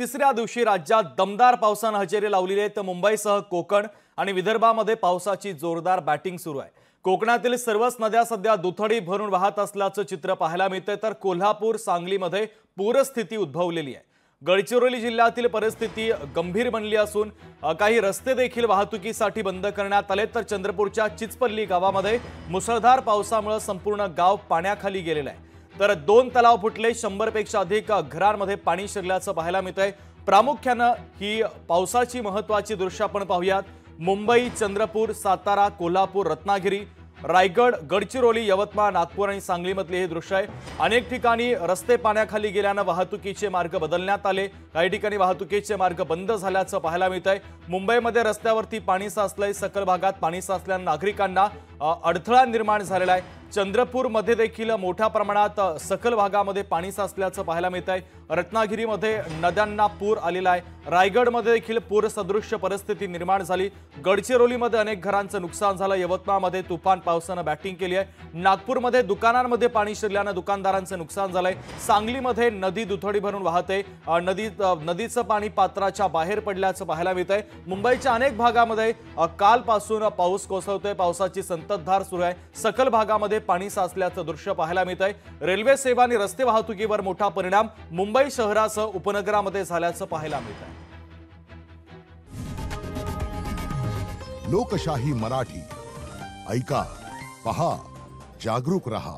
तिसऱ्या दिवशी राज्यात दमदार पावसाने हजेरी लावलेली आहे। तर मुंबईसह कोकण आणि विदर्भामध्ये पावसाची जोरदार बॅटिंग सुरू आहे। कोकणातील सर्वच नद्या सध्या दुथडी भरून वाहत असल्याचं चित्र पाहायला मिळतंय। तर कोल्हापूर सांगलीमध्ये पूरस्थिती उद्भवलेली आहे। गडचिरोली जिल्ह्यातील परिस्थिती गंभीर बनली असून काही रस्ते देखील वाहतुकीसाठी बंद करण्यात आले। तर चंद्रपूरच्या चिचपल्ली गावामध्ये मुसळधार पावसामुळे संपूर्ण गाव पाण्याखाली गेलेलं आहे। तर 2 तलाव फुटले, 100 पेक्षा अधिक घरांमध्ये पाणी शिरल्याचं पाहायला मिळतंय। प्रामुख्याने ही पावसाची महत्त्वाची दृश्य आपण पाहूयात। मुंबई, चंद्रपूर, सातारा, कोल्हापूर, रत्नागिरी, रायगड, गडचिरोली, यवतमाळ, नागपूर आणि सांगलीमधले हे दृश्य आहे। अनेक ठिकाणी रस्ते पाण्याखाली गेल्याने वाहतुकीचे मार्ग बदलण्यात आले। काही ठिकाणी वाहतुकीचे मार्ग बंद झाल्याचं पाहायला मिळतंय। मुंबईमध्ये रस्त्यावरती पाणी साचलंय, सखल भागात पाणी साचल्याने नागरिकांना अडथळा निर्माण झालेला आहे। चंद्रपूरमध्ये देखील मोठ्या प्रमाणात सखल भागामध्ये पाणी साचल्याचं पाहायला मिळतंय। रत्नागिरीमध्ये नद्यांना पूर आलेला आहे। रायगडमध्ये देखील पूर सदृश्य परिस्थिती निर्माण झाली। गडचिरोलीमध्ये अनेक घरांचं नुकसान झालं। यवतमाळमध्ये तुफान पावसाने बॅटिंग केली आहे। नागपूरमध्ये दुकानांमध्ये पाणी शिरल्याने दुकानदारांचं नुकसान झालंय। सांगलीमध्ये नदी दुथडी भरून वाहते, नदीचं पाणी पात्राच्या बाहेर पडल्याचं पाहायला मिळतंय। मुंबईच्या अनेक भागामध्ये कालपासून पाऊस कोसळतोय, पावसाची संततधार सुरू आहे। सखल भागामध्ये पाणी साचल्याचं दृश्य पाहायला मिळतंय। रेल्वे सेवा आणि रस्ते वाहतुकीवर मोठा परिणाम मुंबई शहरासह उपनगरामध्ये झाल्याचं पाहायला मिळतंय। लोकशाही मराठी ऐका, पहा, जागरूक रहा।